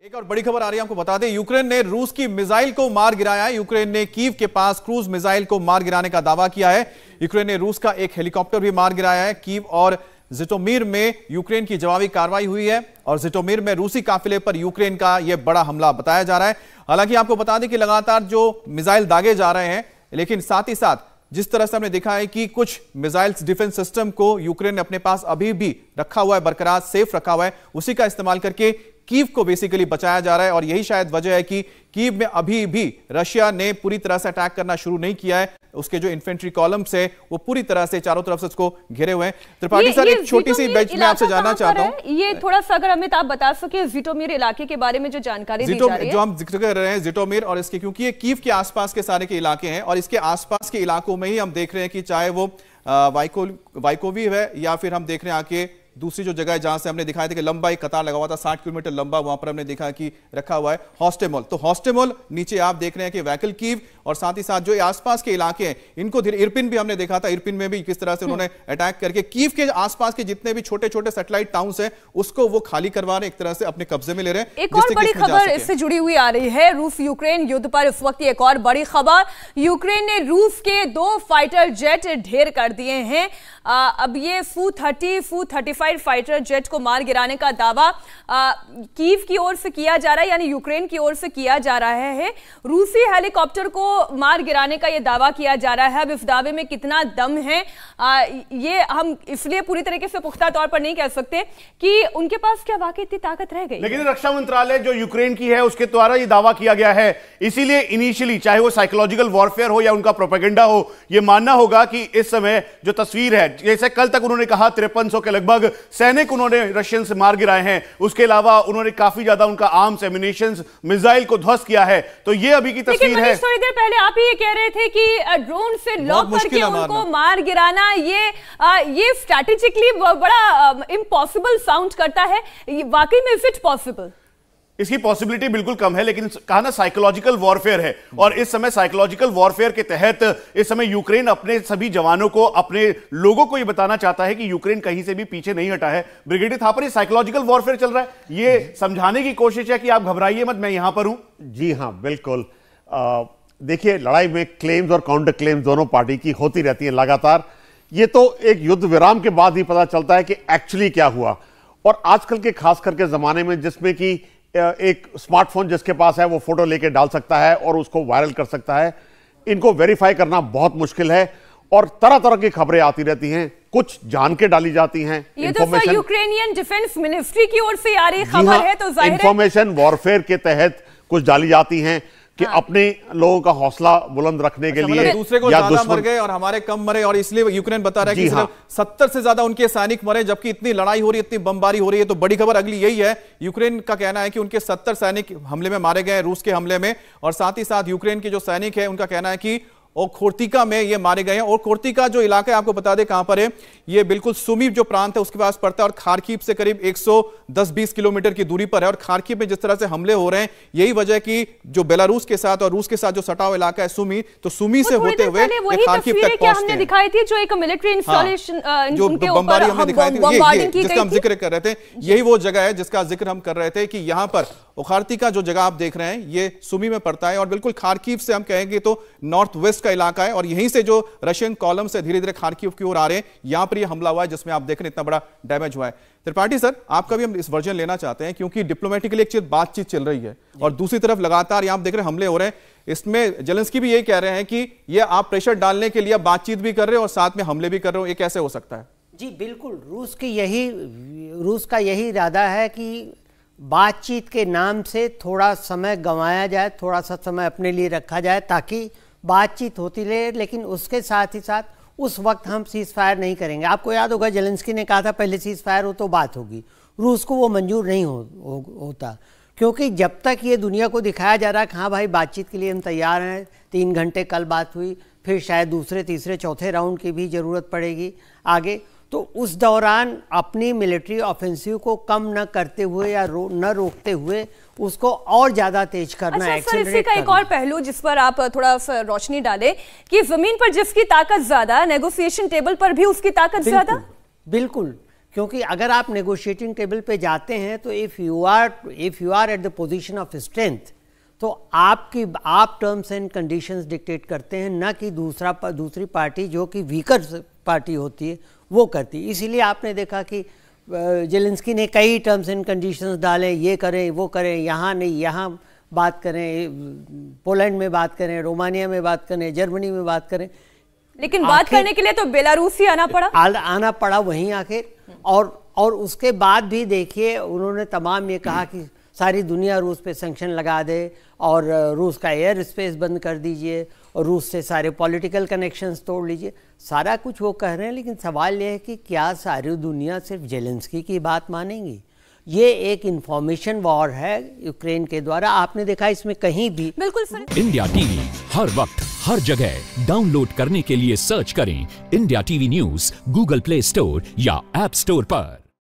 एक और बड़ी खबर आ रही है, आपको बता दें, यूक्रेन ने रूस की मिसाइल को मार गिराया है। यूक्रेन ने कीव के पास क्रूज मिसाइल को मार गिराने का दावा किया है। यूक्रेन ने रूस का एक हेलीकॉप्टर भी मार गिराया है। कीव और जिटोमिर में यूक्रेन की जवाबी कार्रवाई हुई है और जिटोमिर में रूसी काफिले पर यूक्रेन का यह बड़ा हमला बताया जा रहा है। हालांकि आपको बता दें कि लगातार जो मिसाइल दागे जा रहे हैं, लेकिन साथ ही साथ जिस तरह से हमने देखा है कि कुछ मिसाइल्स डिफेंस सिस्टम को यूक्रेन ने अपने पास अभी भी रखा हुआ है, बरकरार सेफ रखा हुआ है, उसी का इस्तेमाल करके कीव को बेसिकली बचाया जा रहा है। और यही शायद वजह है कि कीव में अभी भी रशिया ने पूरी तरह से अटैक करना शुरू नहीं किया है। उसके जो इन्फेंट्री कॉलम्स है वो पूरी तरह से चारों तरफ से उसको घेरे हुए हैं। त्रिपाठी सर, एक छोटी सी बेंच में आपसे जानना चाहता हूं, ये थोड़ा सा अगर अमित आप बता सके जिटोमिर इलाके के बारे में जो जानकारी दी जा रही है, जो हम जिक्र कर रहे हैं जिटोमिर और इसके, क्योंकि ये कीव के आसपास के सारे के इलाके हैं और इसके आसपास के इलाकों में ही हम देख रहे हैं कि चाहे वो वाइकोवी है या फिर हम देख रहे हैं आके दूसरी जो जगह है जहां से हमने दिखाया था कि लंबा एक कतार लगा हुआ था, 60 किलोमीटर लंबा, वहां पर हमने देखा कि रखा हुआ है हॉस्टेमोल। तो हॉस्टेमोल नीचे आप देख रहे हैं कि वैकल कीव और साथ ही साथ जो आसपास के इलाके हैं इनको इरपिन भी हमने देखा था, इरपिन में भी किस तरह से उन्होंने अटैक करके कीव के आसपास के जितने भी छोटे छोटे सैटेलाइट टाउन्स हैं उसको वो खाली करवा रहे, एक तरह से अपने कब्जे में ले रहे हैं। एक और बड़ी खबर इससे जुड़ी हुई आ रही है, रूस यूक्रेन युद्ध पर इस वक्त एक और बड़ी खबर, यूक्रेन ने रूस के 2 फाइटर जेट ढेर कर दिए हैं। अब ये Su-30, Su-35 फाइटर जेट को मार गिराने का दावा कीव की ओर से किया जा रहा है, यानी यूक्रेन की ओर से किया जा रहा है। रूसी हेलीकॉप्टर को मार गिराने का यह दावा किया जा रहा है। अब इस दावे में कितना दम है ये हम इसलिए पूरी तरीके से पुख्ता तौर पर नहीं कह सकते कि उनके पास क्या वाकई इतनी ताकत रह गई। लेकिन रक्षा मंत्रालय जो यूक्रेन की है उसके द्वारा यह दावा किया गया है, इसीलिए इनिशियली चाहे वो साइकोलॉजिकल वॉरफेयर हो या उनका प्रोपेगेंडा हो, यह मानना होगा कि इस समय जो तस्वीर है, जैसे कल तक उन्होंने कहा 5300 के लगभग सैनिक उन्होंने रशियन से मार गिराए हैं, उसके अलावा उन्होंने काफी ज्यादा उनका आर्म्स, एम्युनिशंस, मिसाइल को ध्वस्त किया है। तो ये अभी की तस्वीर है। थोड़ी देर पहले आप ही ये कह रहे थे कि ड्रोन से लॉक करके उनको मार गिराना ये स्ट्रैटेजिकली बड़ा इम्पॉसिबल साउंड करता है। वाकई में इज इट पॉसिबल? इसकी पॉसिबिलिटी बिल्कुल कम है, लेकिन कहा ना साइकोलॉजिकल वॉरफेयर है और इस समय साइकोलॉजिकल वॉरफेयर के तहत इस समय यूक्रेन अपने सभी जवानों को, अपने लोगों को यह बताना चाहता है कि यूक्रेन कहीं से भी पीछे नहीं हटा है। ब्रिगेडियर थापर, ये साइकोलॉजिकल वॉरफेयर चल रहा है, ये समझाने की कोशिश है कि आप घबराइए मत, मैं यहां पर हूं। जी हां, बिल्कुल। देखिए, लड़ाई में क्लेम्स और काउंटर क्लेम्स दोनों पार्टी की होती रहती है लगातार। ये तो एक युद्ध विराम के बाद ही पता चलता है कि एक्चुअली क्या हुआ। और आजकल के खास करके जमाने में जिसमें कि एक स्मार्टफोन जिसके पास है वो फोटो लेके डाल सकता है और उसको वायरल कर सकता है, इनको वेरीफाई करना बहुत मुश्किल है और तरह तरह की खबरें आती रहती हैं, कुछ जान के डाली जाती हैं। ये तो यूक्रेनियन डिफेंस मिनिस्ट्री की ओर से आ रही खबर है, तो जाहिर है इंफॉर्मेशन वॉरफेयर के तहत कुछ डाली जाती हैं कि अपने लोगों का हौसला बुलंद रखने के लिए दूसरे को ज्यादा मर गए और हमारे कम मरे, और इसलिए यूक्रेन बता रहा है कि सिर्फ 70 से ज्यादा उनके सैनिक मरे, जबकि इतनी लड़ाई हो रही है, इतनी बमबारी हो रही है। तो बड़ी खबर अगली यही है, यूक्रेन का कहना है कि उनके 70 सैनिक हमले में मारे गए रूस के हमले में, और साथ ही साथ यूक्रेन के जो सैनिक है उनका कहना है कि और खोर्तिका में ये मारे गए हैं। और खोर्तिका जो इलाका है आपको बता दें कहां पर है, ये बिल्कुल सुमी जो प्रांत है उसके पास पड़ता है और खार्किव से करीब 110-20 किलोमीटर की दूरी पर है। और खार्किव में जिस तरह से हमले हो रहे हैं, यही वजह कि जो बेलारूस के साथ और रूस के साथ जो सटा हुआ इलाका है सुमी, तो सुमी से होते हुए खार्किव तक पहुंचते हमने दिखाई थी, जो एक मिलिट्री इंस्टॉलेशन जो बमबारी हमने दिखाई थी, जिसका हम जिक्र कर रहे थे, यही वो जगह है जिसका जिक्र हम कर रहे थे कि यहां पर खार्किव जो जगह आप देख रहे हैं ये सुमी में पड़ता है और बिल्कुल खार्किव से हम कहेंगे तो नॉर्थ वेस्ट का इलाका है। और यहीं से जो रशियन कॉलम से धीरे धीरे खार्किव की ओर आ रहे हैं, यहां पर ये हमला हुआ है जिसमें आप देख रहे हैं इतना बड़ा डैमेज हुआ है। त्रिपाठी सर, आपका भी हम इस वर्जन लेना चाहते हैं क्योंकि डिप्लोमेटिकली एक चीज बातचीत चल रही है और दूसरी तरफ लगातार यहां आप देख रहे हैं हमले हो रहे हैं। इसमें जेलेंस्की भी यही कह रहे हैं कि ये आप प्रेशर डालने के लिए बातचीत भी कर रहे हो और साथ में हमले भी कर रहे हो, ये कैसे हो सकता है? जी बिल्कुल, रूस का यही इरादा है कि बातचीत के नाम से थोड़ा समय गंवाया जाए, थोड़ा सा समय अपने लिए रखा जाए ताकि बातचीत होती रहे, लेकिन उसके साथ ही साथ उस वक्त हम सीज फायर नहीं करेंगे। आपको याद होगा जेलेंस्की ने कहा था पहले सीज फायर हो तो बात होगी, रूस को वो मंजूर नहीं होता, क्योंकि जब तक ये दुनिया को दिखाया जा रहा है कि हाँ भाई बातचीत के लिए हम तैयार हैं, 3 घंटे कल बात हुई, फिर शायद दूसरे तीसरे चौथे राउंड की भी ज़रूरत पड़ेगी आगे, तो उस दौरान अपनी मिलिट्री ऑफेंसिव को कम न करते हुए या न रोकते हुए उसको और ज्यादा तेज करना है। अच्छा, इसी का एक और पहलू जिस पर आप थोड़ा सा रोशनी डालें कि जमीन पर जिसकी ताकत ज्यादा, नेगोशिएशन टेबल पर भी उसकी ताकत ज्यादा। बिल्कुल, क्योंकि अगर आप नेगोशिएटिंग टेबल पे जाते हैं तो if you are at the position of strength, तो आप टर्म्स एंड कंडीशंस डिक्टेट करते हैं, ना कि दूसरी पार्टी जो कि वीकर पार्टी होती है वो करती है। इसीलिए आपने देखा कि जेलेंस्की ने कई टर्म्स एंड कंडीशंस डाले, ये करें वो करें, यहाँ नहीं यहाँ बात करें, पोलैंड में बात करें, रोमानिया में बात करें, जर्मनी में बात करें, लेकिन बात करने के लिए तो बेलारूस ही आना पड़ा वहीं आखिर। और उसके बाद भी देखिए उन्होंने तमाम ये कहा कि सारी दुनिया रूस पे सैंक्शन लगा दे और रूस का एयर स्पेस बंद कर दीजिए और रूस से सारे पॉलिटिकल कनेक्शंस तोड़ लीजिए, सारा कुछ वो कह रहे हैं। लेकिन सवाल ये है कि क्या सारी दुनिया सिर्फ जेलेंस्की की बात मानेंगी? ये एक इंफॉर्मेशन वॉर है यूक्रेन के द्वारा, आपने देखा इसमें कहीं भी। बिल्कुल सर। इंडिया टीवी हर वक्त हर जगह डाउनलोड करने के लिए सर्च करें India TV news Google play store या ऐप स्टोर पर।